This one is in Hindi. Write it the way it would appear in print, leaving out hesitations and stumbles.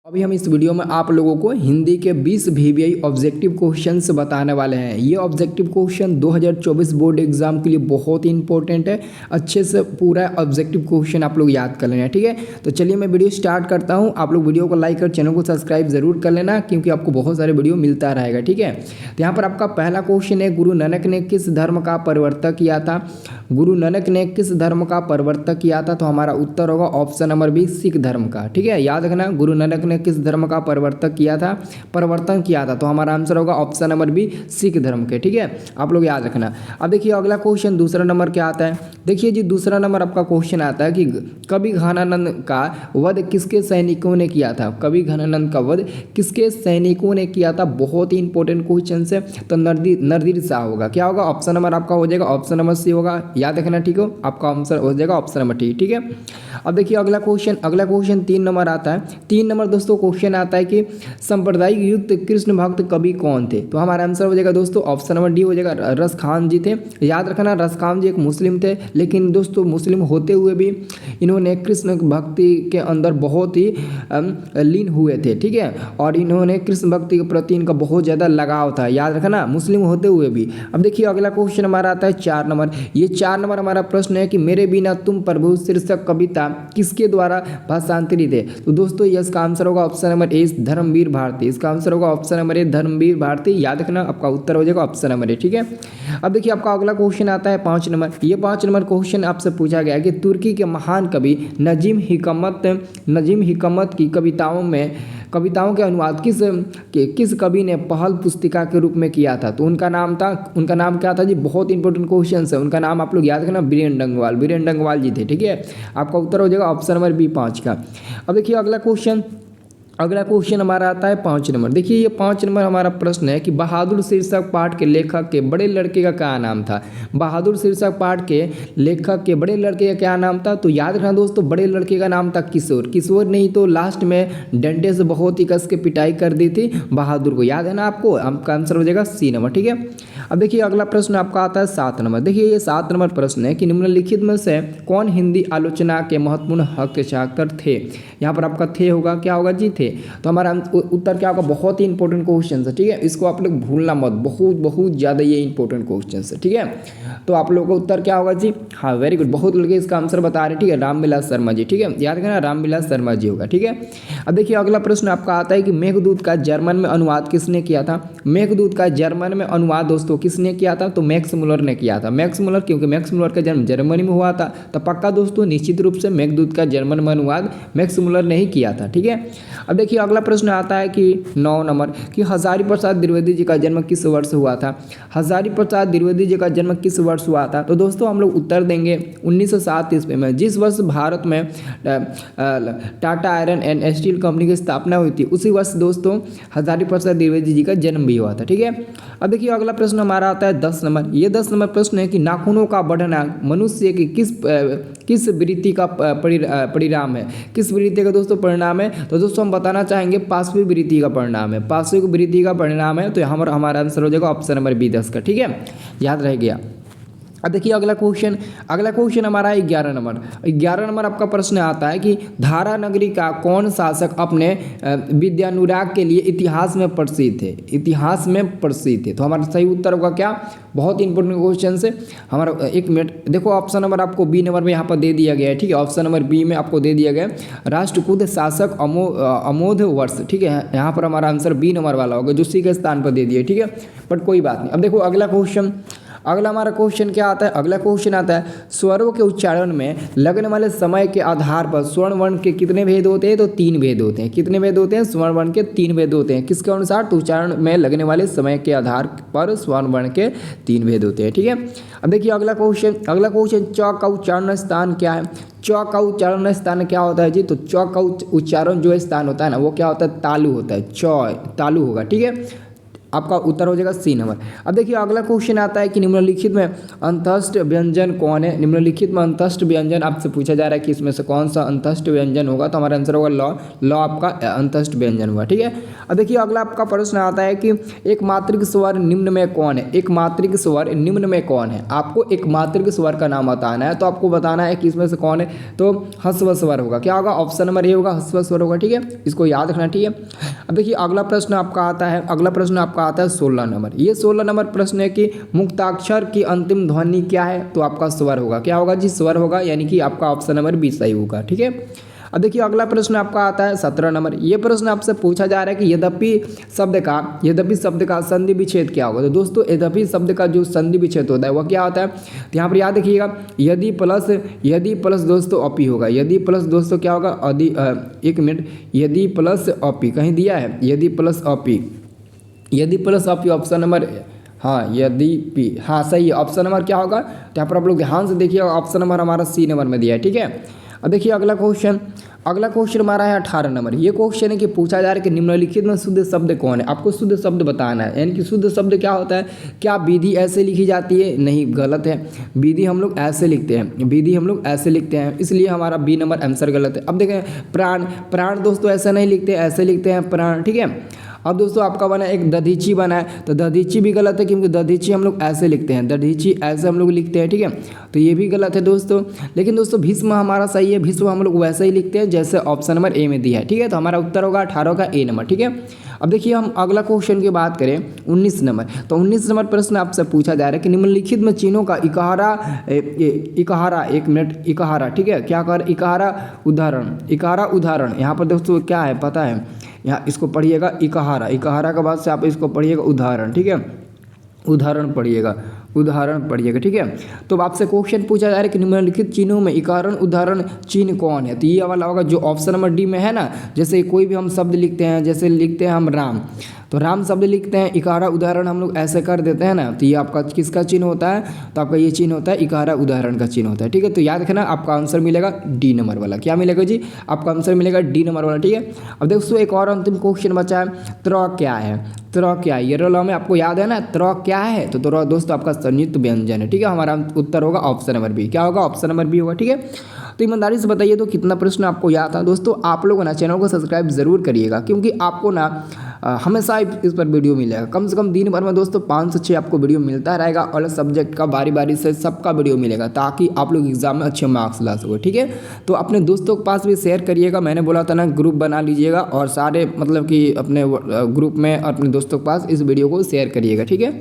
अभी हम इस वीडियो में आप लोगों को हिंदी के 20 VBI ऑब्जेक्टिव क्वेश्चंस बताने वाले हैं। ये ऑब्जेक्टिव क्वेश्चन 2024 बोर्ड एग्जाम के लिए बहुत ही इंपॉर्टेंट है। अच्छे से पूरा ऑब्जेक्टिव क्वेश्चन आप लोग याद कर लेना, ठीक है। तो चलिए मैं वीडियो स्टार्ट करता हूँ। आप लोग वीडियो को लाइक और चैनल को सब्सक्राइब जरूर कर लेना, क्योंकि आपको बहुत सारे वीडियो मिलता रहेगा, ठीक है। तो यहाँ पर आपका पहला क्वेश्चन है, गुरु नानक ने किस धर्म का परिवर्तन किया था? गुरु नानक ने किस धर्म का परिवर्तन किया था? तो हमारा उत्तर होगा ऑप्शन नंबर बी, सिख धर्म का, ठीक है। याद रखना, गुरु नानक ने किस धर्म का परिवर्तन किया था? तो हमारा आंसर होगा ऑप्शन नंबर बी, सिख धर्म के, ठीक है। आप लोग याद रखना। अब देखिए अगला क्वेश्चन दूसरा नंबर क्या आता है। देखिए जी, दूसरा नंबर आपका क्वेश्चन आता है कि कवि घनानंद का वध किसके सैनिकों ने किया था? कवि घनानंद का वध किसके सैनिकों ने किया था? बहुत ही इंपॉर्टेंट क्वेश्चन है। तो नरदीर शाह होगा। क्या होगा? ऑप्शन नंबर आपका हो जाएगा ऑप्शन नंबर सी होगा। याद रखना, ठीक हो। आपका आंसर हो जाएगा ऑप्शन नंबर टी, ठीक है। अब देखिए अगला क्वेश्चन 3 नंबर आता है। 3 नंबर दोस्तों क्वेश्चन आता है कि सांप्रदायिक युक्त कृष्ण भक्त कवि कौन थे? तो हमारा आंसर हो जाएगा दोस्तों ऑप्शन नंबर डी हो जाएगा, रस खान जी थे। याद रखना, रस खान जी एक मुस्लिम थे, लेकिन दोस्तों मुस्लिम होते हुए भी इन्होंने कृष्ण भक्ति के अंदर बहुत ही लीन हुए थे, ठीक है। और इन्होंने कृष्ण भक्ति के प्रति इनका बहुत ज़्यादा लगाव था। याद रखना, मुस्लिम होते हुए भी। अब देखिए अगला क्वेश्चन हमारा आता है 4 नंबर। ये 4 नंबर हमारा प्रश्न है कि मेरे बिना तुम प्रभु शीर्षक कविता किसके द्वारा भाषांतरित है? तो दोस्तों ये इसका आंसर होगा option number A, Dharmvir Bharati. इसका आंसर होगा option number A, Dharmvir Bharati. याद रखना, आपका उत्तर हो जाएगा ऑप्शन नंबर ए, ठीक है। अब देखिए आपका अगला क्वेश्चन आता है 5 नंबर। ये 5 नंबर क्वेश्चन आपसे पूछा गया है कि तुर्की के महान कवि नजीम हिकमत की कविताओं के अनुवाद किस कवि ने पहल पुस्तिका के रूप में किया था? तो उनका नाम क्या था जी? बहुत इंपॉर्टेंट क्वेश्चन है। उनका नाम आप लोग याद रखना, वीरेन डंगवाल जी थे, ठीक है। आपका उत्तर हो जाएगा ऑप्शन नंबर बी, 5 का। अब देखिए अगला क्वेश्चन हमारा आता है 5 नंबर। देखिए ये 5 नंबर हमारा प्रश्न है कि बहादुर शीर्षक पाठ के लेखक के बड़े लड़के का क्या नाम था? बहादुर शीर्षक पाठ के लेखक के बड़े लड़के का क्या नाम था? तो याद रखना दोस्तों, बड़े लड़के का नाम था किशोर नहीं तो लास्ट में डंडे से बहुत ही कस के पिटाई कर दी थी बहादुर को। याद है ना आपको? आपका आंसर हो जाएगा सी नंबर, ठीक है। अब देखिए अगला प्रश्न आपका आता है 7 नंबर। देखिए ये 7 नंबर प्रश्न है कि निम्नलिखित में से कौन हिंदी आलोचना के महत्वपूर्ण हस्ताक्षर थे? यहाँ पर आपका थे होगा, क्या होगा जी? थे। तो हमारा उत्तर क्या होगा? बहुत ही इंपॉर्टेंट क्वेश्चन है, ठीक है। इसको आप लोग भूलना मत, बहुत ज़्यादा ये इंपॉर्टेंट क्वेश्चन है, ठीक है। तो आप लोगों का उत्तर क्या होगा जी? हाँ, वेरी गुड, बहुत लोग इसका आंसर बता रहे हैं, ठीक है। रामविलास शर्मा जी, ठीक है। याद रखना, रामविलास शर्मा जी होगा, ठीक है। अब देखिए अगला प्रश्न आपका आता है कि मेघदूत का जर्मन में अनुवाद किसने किया था? मेघदूत का जर्मन में अनुवाद दोस्तों किसने किया था? तो मैक्स मुलर ने किया था। मैक्स मुलर, क्योंकि मैक्स मुलर का जन्म जर्मनी में हुआ था, तो पक्का दोस्तों निश्चित रूप से मेघदूत का जर्मन में अनुवाद मैक्स मुलर ने ही किया था, ठीक है। अब देखिए अगला प्रश्न आता है कि 9 नंबर कि हजारी प्रसाद द्विवेदी जी का जन्म किस वर्ष हुआ था? हजारी प्रसाद द्विवेदी जी का जन्म किस वर्ष हुआ था? तो दोस्तों हम लोग उत्तर देंगे 1907 ईस्वी में, जिस वर्ष भारत में Tata iron and steel company की स्थापना हुई थी, उसी वर्ष दोस्तों हजारी प्रसाद द्विवेदी जी का जन्म भी हुआ था, ठीक है। अब देखिए अगला प्रश्न हमारा आता है 10 नंबर। ये 10 नंबर प्रश्न है कि नाखूनों का बढ़ना मनुष्य की किस वृत्ति का परिणाम है? किस वृत्ति का दोस्तों परिणाम है? तो दोस्तों हम बताना चाहेंगे पार्श्विक वृत्ति का परिणाम है। पार्श्विक वृत्ति का परिणाम है, तो हमारा आंसर हो जाएगा ऑप्शन नंबर बी, 10 का, ठीक है। याद रह गया। अब देखिए अगला क्वेश्चन हमारा 11 नंबर। 11 नंबर आपका प्रश्न आता है कि धारा नगरी का कौन शासक अपने विद्यानुराग के लिए इतिहास में प्रसिद्ध थे? तो हमारा सही उत्तर होगा क्या? बहुत इंपॉर्टेंट क्वेश्चन से हमारा, एक मिनट देखो, ऑप्शन नंबर आपको बी नंबर में यहाँ पर दे दिया गया है, ठीक है। ऑप्शन नंबर बी में आपको दे दिया गया है राष्ट्रकूट शासक अमोध वर्ष, ठीक है। यहाँ पर हमारा आंसर बी नंबर वाला होगा, जो सी के स्थान पर दे दिया, ठीक है। बट कोई बात नहीं। अब देखो अगला हमारा क्वेश्चन क्या आता है? अगला क्वेश्चन आता है स्वरों के उच्चारण में लगने वाले समय के आधार पर स्वर्ण वर्ण के कितने भेद होते हैं? तो 3 भेद होते हैं। कितने भेद होते हैं? स्वर्ण वर्ण के 3 भेद होते हैं। किसके अनुसार? तो उच्चारण में लगने वाले समय के आधार पर स्वर्ण वर्ण के 3 भेद होते हैं, ठीक है। अब देखिए अगला क्वेश्चन च का उच्चारण स्थान क्या है? च का उच्चारण स्थान क्या होता है जी? तो च का उच्चारण जो स्थान होता है ना, वो क्या होता है? तालु होता है। तालु होगा, ठीक है। आपका उत्तर हो जाएगा सी नंबर। अब देखिए अगला क्वेश्चन आता है कि निम्नलिखित में अंतस्थ व्यंजन कौन है। निम्नलिखित में अंतस्थ व्यंजन आपसे पूछा जा रहा है कि इसमें से कौन सा अंतस्थ व्यंजन होगा, तो हमारा आंसर होगा लॉ। लॉ आपका अंतस्थ व्यंजन हुआ, ठीक है। अब देखिए अगला आपका प्रश्न आता है कि एक मात्रिक स्वर निम्न में कौन है। एक मात्रिक स्वर निम्न में कौन है, आपको एक मात्रिक स्वर का नाम बताना है, तो आपको बताना है कि इसमें से कौन है, तो ह्रस्व स्वर होगा। क्या होगा, ऑप्शन नंबर ए होगा, ह्रस्व स्वर होगा, ठीक है, इसको याद रखना, ठीक है। अब देखिए अगला प्रश्न आपका आता है, अगला प्रश्न आपका आता है 16 नंबर। ये 16 नंबर प्रश्न है कि मुक्ताक्षर की अंतिम ध्वनि क्या है, तो आपका स्वर होगा। क्या होगा जी, स्वर होगा, यानी कि आपका ऑप्शन नंबर बी सही होगा, ठीक है। अब देखिए अगला प्रश्न आपका आता है 17 नंबर। ये प्रश्न आपसे पूछा जा रहा है कि यद्यपि शब्द का संधि विच्छेद क्या होगा। तो दोस्तों यद्यपि शब्द का जो संधि विच्छेद होता है वह क्या होता है, तो यहाँ पर याद रखिएगा यदि प्लस दोस्तों अपी होगा। यदि प्लस दोस्तों क्या होगा, एक मिनट, यदि प्लस अपी कहीं दिया है, यदि प्लस अपी ऑप्शन नंबर, हाँ यदि पी, हाँ सही है, ऑप्शन नंबर क्या होगा, तो यहाँ पर आप लोग ध्यान से देखिए, ऑप्शन नंबर हमारा सी नंबर में दिया है, ठीक है। अब देखिए अगला क्वेश्चन हमारा है 18 नंबर। ये क्वेश्चन है कि पूछा जा रहा है कि निम्नलिखित में शुद्ध शब्द कौन है। आपको शुद्ध शब्द बताना है, यानी कि शुद्ध शब्द क्या होता है। क्या विधि ऐसे लिखी जाती है, नहीं गलत है, विधि हम लोग ऐसे लिखते हैं, इसलिए हमारा बी नंबर आंसर गलत है। अब देखें प्राण दोस्तों ऐसा नहीं लिखते, ऐसे लिखते हैं प्राण, ठीक है। अब दोस्तों आपका बना एक दधीची बना है, तो दधीची भी गलत है, क्योंकि दधीची हम लोग ऐसे लिखते हैं, दधीची ऐसे हम लोग लिखते हैं, ठीक है, तो ये भी गलत है दोस्तों। लेकिन दोस्तों भीष्म हमारा सही है, भीष्म हम लोग वैसे ही लिखते हैं जैसे ऑप्शन नंबर ए में दिया है, ठीक है, तो हमारा उत्तर होगा 18 का ए नंबर, ठीक है। अब देखिए हम अगला क्वेश्चन की बात करें 19 नंबर। तो 19 नंबर प्रश्न आपसे पूछा जा रहा है कि निम्नलिखित में चिन्हों का इकहारा, एक मिनट, इकहारा, ठीक है, क्या कर, इकहारा उदाहरण, यहाँ पर दोस्तों क्या है पता है, यहाँ इसको पढ़िएगा इकहारा के बाद से आप इसको पढ़िएगा उदाहरण, ठीक है, उदाहरण पढ़िएगा, ठीक है। तो आपसे क्वेश्चन पूछा जा रहा है कि निम्नलिखित चिन्हों में इकारण उदाहरण चिन्ह कौन है, तो ये वाला होगा जो ऑप्शन नंबर डी में है ना। जैसे कोई भी हम शब्द लिखते हैं, जैसे लिखते हैं हम राम, तो राम शब्द लिखते हैं, इकारा उदाहरण हम लोग ऐसे कर देते हैं ना, तो ये आपका किसका चिन्ह होता है, तो आपका ये चिन्ह होता है इकारा उदाहरण का चिन्ह होता है, ठीक है। तो याद रखना आपका आंसर मिलेगा डी नंबर वाला। क्या मिलेगा जी, आपका आंसर मिलेगा डी नंबर वाला, ठीक है। अब दोस्तों एक और अंतिम क्वेश्चन बचा है, त्र क्या है, ये लॉ में आपको याद है ना, त्र क्या है, तो त्र दोस्तों आपका संयुक्त व्यंजन है, ठीक है। हमारा उत्तर होगा ऑप्शन नंबर बी। क्या होगा, ऑप्शन नंबर बी होगा, ठीक है। तो ईमानदारी से बताइए तो कितना प्रश्न आपको याद था। दोस्तों आप लोग ना चैनल को सब्सक्राइब जरूर करिएगा, क्योंकि आपको ना हमेशा इस पर वीडियो मिलेगा, कम से कम दिन भर में दोस्तों 5 से 6 आपको वीडियो मिलता रहेगा, और सब्जेक्ट का बारी से सबका वीडियो मिलेगा, ताकि आप लोग एग्जाम में अच्छे मार्क्स ला सको, ठीक है। तो अपने दोस्तों के पास भी शेयर करिएगा, मैंने बोला था ना ग्रुप बना लीजिएगा, और सारे मतलब कि अपने ग्रुप में अपने दोस्तों के पास इस वीडियो को शेयर करिएगा, ठीक है।